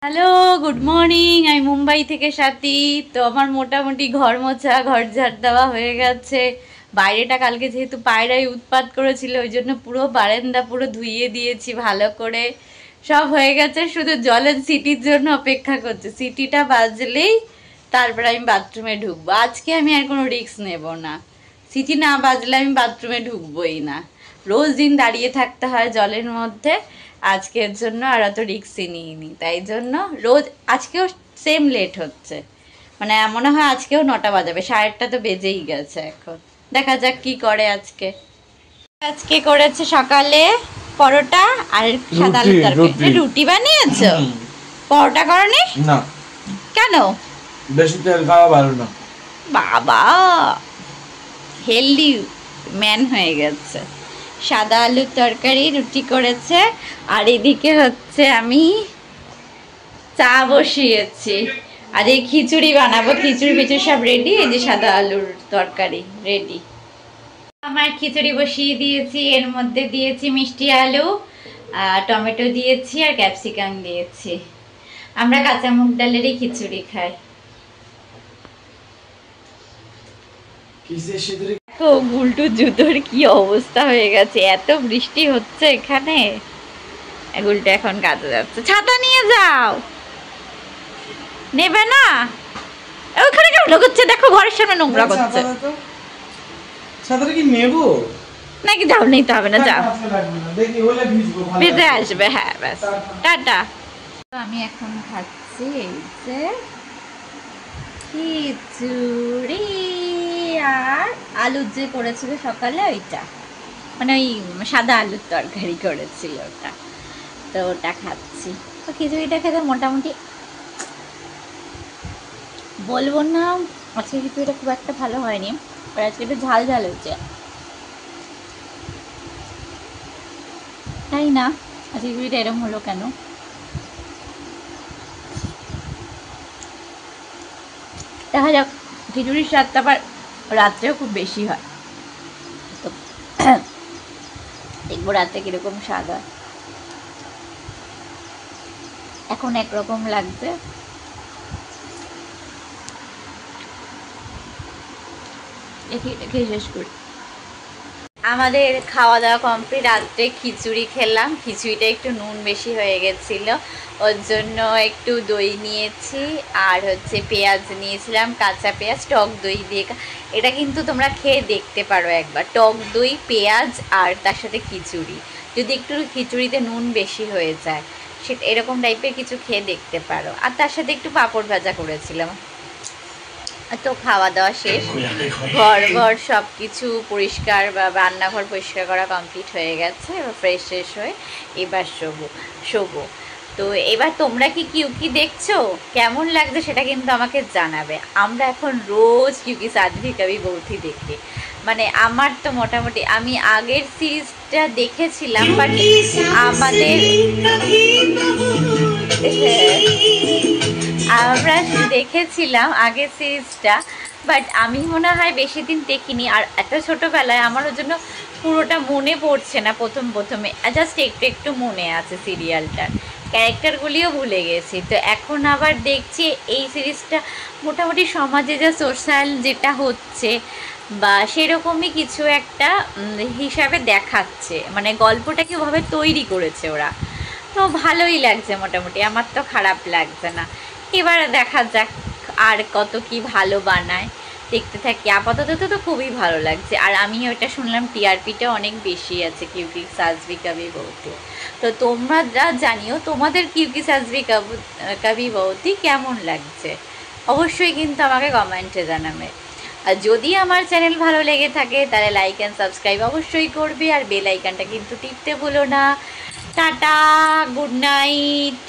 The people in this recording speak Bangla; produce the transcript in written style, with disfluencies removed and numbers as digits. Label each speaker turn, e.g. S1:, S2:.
S1: Hello, good morning. আমি মুম্বাই থেকে স্বাতী। তো আমার মোটামুটি ঘর মোছা, ঘর ঝাড় দেওয়া হয়ে গেছে। বাইরেটা কালকে যেহেতু পায়রাই উৎপাত করেছিল, ওই জন্য পুরো বারান্দা পুরো ধুইয়ে দিয়েছি ভালো করে। সব হয়ে গেছে, শুধু জলের সিটির জন্য অপেক্ষা করছে। সিটিটা বাজলেই তারপরে আমি বাথরুমে ঢুকবো। আজকে আমি আর কোনো রিস্ক নেব না। সিটি না বাজলে আমি বাথরুমে ঢুকবোই না। রোজ দিন দাঁড়িয়ে থাকতে হয় জলের মধ্যে, আজকের জন্য আর অত রিক্সই নিইনি। তাই জন্য রোজ আজকেও সেম লেট হচ্ছে, মানে মনে হয় আজকেও 9টা বাজাবে। 8:30 তো বেজেই গেছে এখন। দেখা যাক কি করে আজকে। আজকে করেছে সকালে পরোটা আর সাদা আলুর তরকারি। রুটি বানিয়েছো? পরোটা করনি?
S2: না।
S1: কেন?
S2: বেশি তেল খাওয়া ভালো না।
S1: বাবা হেলদি ম্যান হয়ে গেছে। সাদা আলুর তরকারি, রুটি করেছে। আর এদিকে হচ্ছে আমি চা বসিয়েছি। আর এই খিচুড়ি বানাবো। খিচুড়ি পিচুড়ি সব রেডি। এই যে সাদা আলুর তরকারি রেডি। আমার খিচুড়ি বসিয়ে দিয়েছি। এর মধ্যে দিয়েছি মিষ্টি আলু, টমেটো দিয়েছি আর ক্যাপসিকাম দিয়েছি। আমরা কাঁচা মুগ ডালেরই খিচুড়ি খাই। গুলটু জুতোর কি অবস্থা হয়ে গেছে, এত বৃষ্টি হচ্ছে এখানে। গুলটু এখন কাজে যাচ্ছে। ছাতা নিয়ে যাও। নেবে না? ওখানে কেমন করছে দেখো, ঘরের সামনে নোংরা করছে।
S2: ছাতাটা কি নেব
S1: নাকি? যাও, নিতে হবে না, যাও, ভিজে আসবে। হ্যাঁ ব্যাস, টাটা। আমি এখন খাচ্ছি এই যে খিচুড়ি আর আলু যে করেছিল সকালে, ওইটা মানে ওই সাদা আলুর তরকারি করেছিল ওটা, তো ওটা খাচ্ছি। তো খিচুড়িটা খেতে মোটামুটি বলবো না আজকে খিচুড়িটা খুব একটা ভালো হয়নি, আর আজকে একটু ঝাল ঝাল হয়েছে, তাই না? আজকে খিচুড়িটা এরকম হলো কেন? দেখা যাক। খিচুড়ির স্বাদটা আবার রাত্রেও খুব বেশি হয়, তো দেখবো রাতে কিরকম স্বাদ হয়। এখন একরকম লাগছে। খেয়ে শেষ করি। আমাদের খাওয়া দাওয়া কমপ্লিট। রাত্রে খিচুড়ি খেলাম। খিচুড়িটা একটু নুন বেশি হয়ে গেছিল, ওর জন্য একটু দই নিয়েছি আর হচ্ছে পেঁয়াজ নিয়েছিলাম, কাঁচা পেঁয়াজ টক দই দিয়ে। এটা কিন্তু তোমরা খেয়ে দেখতে পারো একবার, টক দই, পেঁয়াজ আর তার সাথে খিচুড়ি। যদি একটু খিচুড়িতে নুন বেশি হয়ে যায়, সেটা এরকম টাইপের কিছু খেয়ে দেখতে পারো। আর তার সাথে একটু পাঁপড় ভাজা করেছিলাম। তো খাওয়া দাওয়া শেষ, ঘর সব কিছু পরিষ্কার বা রান্নাঘর পরিষ্কার করা কমপ্লিট হয়ে গেছে। এবার ফ্রেশ শেষ হয়ে এবার শোবো। তো এবার তোমরা কি দেখছো, কেমন লাগছে সেটা কিন্তু আমাকে জানাবে। আমরা এখন রোজ কিউকি সাধ্বী কবি বৌথি দেখি। মানে আমার তো মোটামুটি, আমি আগের সিরিজটা দেখেছিলাম, বাট আমাদের আমরা দেখেছিলাম আগের সিরিজটা, বাট আমি মনে হয় বেশি দিন দেখিনি। আর এত ছোটোবেলায় আমার ওর জন্য পুরোটা মনে পড়ছে না। প্রথমে জাস্ট একটু মনে আছে সিরিয়ালটার, ক্যারেক্টারগুলিও ভুলে গেছি। তো এখন আবার দেখছি এই সিরিজটা মোটামুটি সমাজে যা সোশ্যাল যেটা হচ্ছে বা সেরকমই কিছু একটা হিসাবে দেখাচ্ছে, মানে গল্পটাকে ওভাবে তৈরি করেছে ওরা। তো ভালোই লাগছে মোটামুটি, আমার তো খারাপ লাগছে না। এবার দেখা যাক আর কত কি ভালো বানায়, দেখতে থাকি। আপাতত তো খুবই ভালো লাগছে। আর আমি ওইটা শুনলাম টিআরপিটা অনেক বেশি আছে কিউকি সাধ্বী কবি বৌথি। তো তোমরা জানিও তোমাদের কিউকি সাধ্বী কবি বৌথি কেমন লাগছে, অবশ্যই কিন্তু আমাকে কমেন্টে জানাবে। আর যদি আমার চ্যানেল ভালো লেগে থাকে তাহলে লাইক অ্যান্ড সাবস্ক্রাইব অবশ্যই করবে, আর বেল আইকনটা কিন্তু টিপতে ভুলো না। Tata, good night.